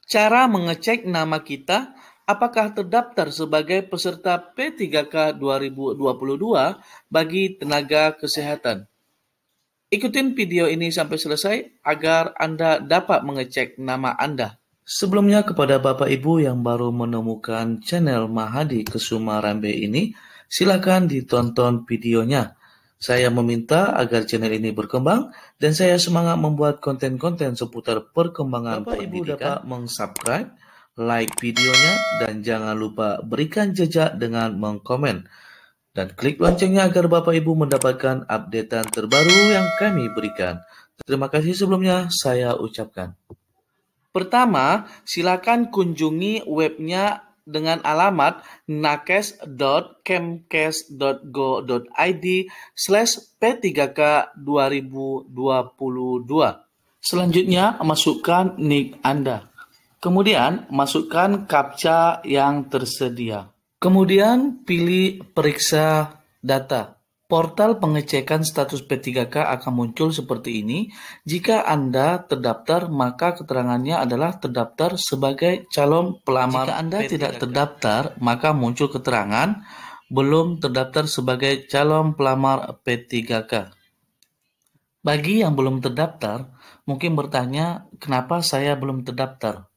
Cara mengecek nama kita apakah terdaftar sebagai peserta P3K 2022 bagi tenaga kesehatan. Ikutin video ini sampai selesai agar Anda dapat mengecek nama Anda. Sebelumnya kepada Bapak Ibu yang baru menemukan channel Mahadi Kusuma Rambe ini, silakan ditonton videonya. Saya meminta agar channel ini berkembang dan saya semangat membuat konten-konten seputar perkembangan Bapak Ibu dapat meng-subscribe, like videonya, dan jangan lupa berikan jejak dengan mengkomen. Dan klik loncengnya agar Bapak Ibu mendapatkan updatean terbaru yang kami berikan. Terima kasih sebelumnya saya ucapkan. Pertama, silakan kunjungi webnya dengan alamat nakes.kemkes.go.id/P3K2022. Selanjutnya, masukkan NIK Anda. Kemudian, masukkan CAPTCHA yang tersedia. Kemudian, pilih periksa data. Portal pengecekan status P3K akan muncul seperti ini. Jika Anda terdaftar, maka keterangannya adalah terdaftar sebagai calon pelamar. Jika Anda tidak terdaftar, maka muncul keterangan belum terdaftar sebagai calon pelamar P3K. Bagi yang belum terdaftar, mungkin bertanya, kenapa saya belum terdaftar?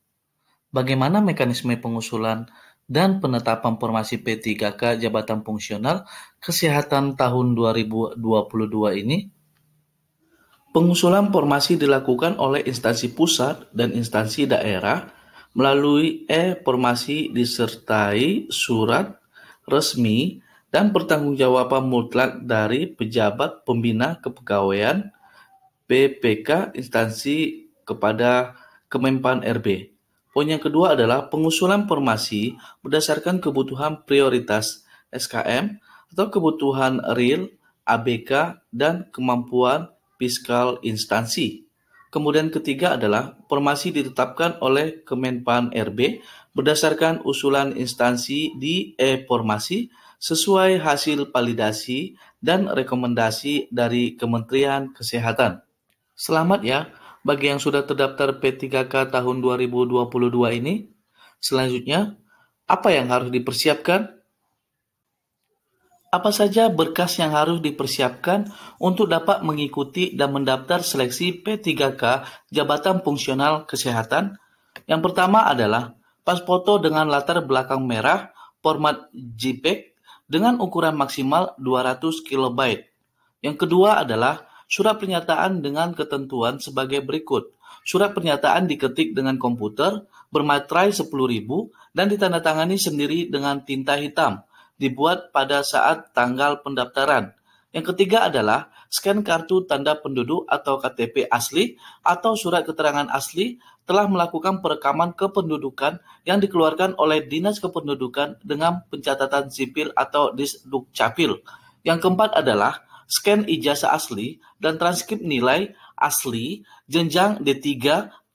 Bagaimana mekanisme pengusulan dan penetapan formasi P3K Jabatan Fungsional Kesehatan tahun 2022 ini? Pengusulan formasi dilakukan oleh instansi pusat dan instansi daerah melalui e-formasi disertai surat resmi dan pertanggungjawaban mutlak dari pejabat pembina kepegawaian PPK instansi kepada Kemenpan RB. Poin yang kedua adalah pengusulan formasi berdasarkan kebutuhan prioritas SKM atau kebutuhan real ABK dan kemampuan fiskal instansi. Kemudian ketiga adalah formasi ditetapkan oleh Kemenpan RB berdasarkan usulan instansi di e-formasi sesuai hasil validasi dan rekomendasi dari Kementerian Kesehatan. Selamat ya bagi yang sudah terdaftar P3K tahun 2022 ini. Selanjutnya, apa yang harus dipersiapkan? Apa saja berkas yang harus dipersiapkan untuk dapat mengikuti dan mendaftar seleksi P3K Jabatan Fungsional Kesehatan? Yang pertama adalah pas foto dengan latar belakang merah format JPEG dengan ukuran maksimal 200 KB. Yang kedua adalah surat pernyataan dengan ketentuan sebagai berikut. Surat pernyataan diketik dengan komputer, bermaterai 10.000 dan ditandatangani sendiri dengan tinta hitam, dibuat pada saat tanggal pendaftaran. Yang ketiga adalah scan kartu tanda penduduk atau KTP asli atau surat keterangan asli telah melakukan perekaman kependudukan yang dikeluarkan oleh Dinas Kependudukan dengan pencatatan sipil atau Disdukcapil. Yang keempat adalah scan ijazah asli dan transkrip nilai asli jenjang D3,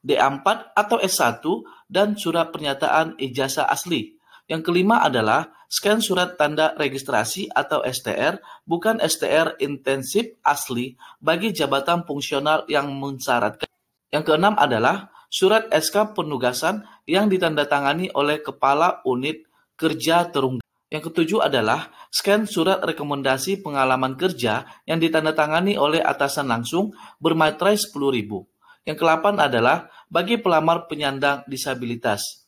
D4 atau S1 dan surat pernyataan ijazah asli. Yang kelima adalah scan surat tanda registrasi atau STR, bukan STR intensif asli bagi jabatan fungsional yang mensyaratkan. Yang keenam adalah surat SK penugasan yang ditandatangani oleh Kepala Unit Kerja Terunggal. Yang ketujuh adalah scan surat rekomendasi pengalaman kerja yang ditandatangani oleh atasan langsung bermaterai 10.000. Yang ke-8 adalah bagi pelamar penyandang disabilitas,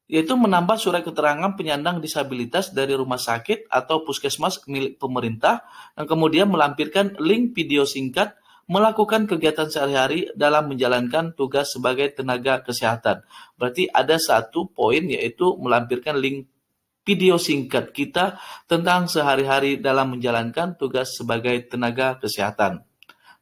yaitu menambah surat keterangan penyandang disabilitas dari rumah sakit atau puskesmas milik pemerintah yang kemudian melampirkan link video singkat melakukan kegiatan sehari-hari dalam menjalankan tugas sebagai tenaga kesehatan. Berarti ada satu poin yaitu melampirkan link video singkat kita tentang sehari-hari dalam menjalankan tugas sebagai tenaga kesehatan.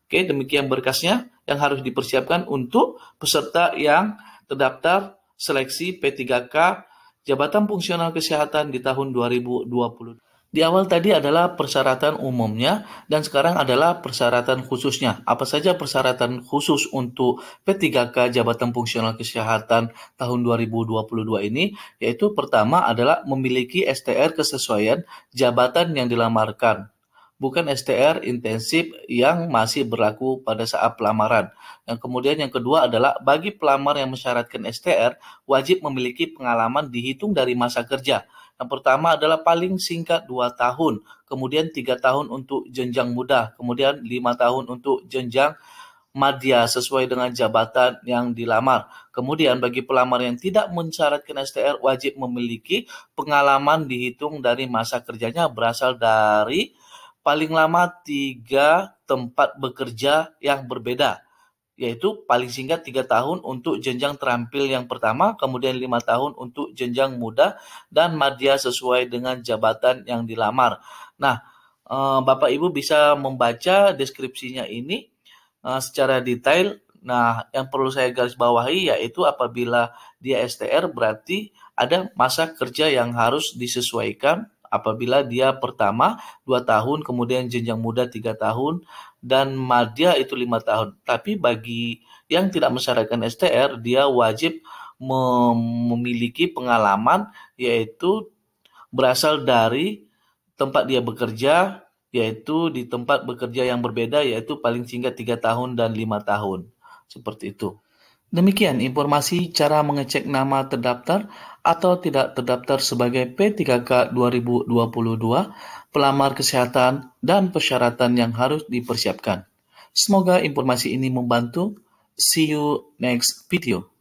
Oke, demikian berkasnya yang harus dipersiapkan untuk peserta yang terdaftar seleksi P3K Jabatan Fungsional Kesehatan di tahun 2020. Di awal tadi adalah persyaratan umumnya dan sekarang adalah persyaratan khususnya. Apa saja persyaratan khusus untuk P3K Jabatan Fungsional Kesehatan tahun 2022 ini? Yaitu pertama adalah memiliki STR kesesuaian jabatan yang dilamarkan. bukan STR intensif yang masih berlaku pada saat pelamaran. Yang kedua adalah bagi pelamar yang mensyaratkan STR, wajib memiliki pengalaman dihitung dari masa kerja. Yang pertama adalah paling singkat 2 tahun, kemudian 3 tahun untuk jenjang muda, kemudian 5 tahun untuk jenjang madya sesuai dengan jabatan yang dilamar. Kemudian bagi pelamar yang tidak mensyaratkan STR wajib memiliki pengalaman dihitung dari masa kerjanya berasal dari paling lama 3 tempat bekerja yang berbeda, yaitu paling singkat 3 tahun untuk jenjang terampil yang pertama, kemudian 5 tahun untuk jenjang muda dan madya sesuai dengan jabatan yang dilamar. Nah, Bapak Ibu bisa membaca deskripsinya ini secara detail. Nah, yang perlu saya garis bawahi yaitu apabila dia STR berarti ada masa kerja yang harus disesuaikan. Apabila dia pertama 2 tahun, kemudian jenjang muda 3 tahun, dan madya itu 5 tahun. Tapi bagi yang tidak mensyaratkan STR, dia wajib memiliki pengalaman yaitu berasal dari tempat dia bekerja, yaitu di tempat bekerja yang berbeda, yaitu paling singkat 3 tahun dan 5 tahun. Seperti itu. Demikian informasi cara mengecek nama terdaftar atau tidak terdaftar sebagai P3K 2022, pelamar kesehatan, dan persyaratan yang harus dipersiapkan. Semoga informasi ini membantu. See you next video.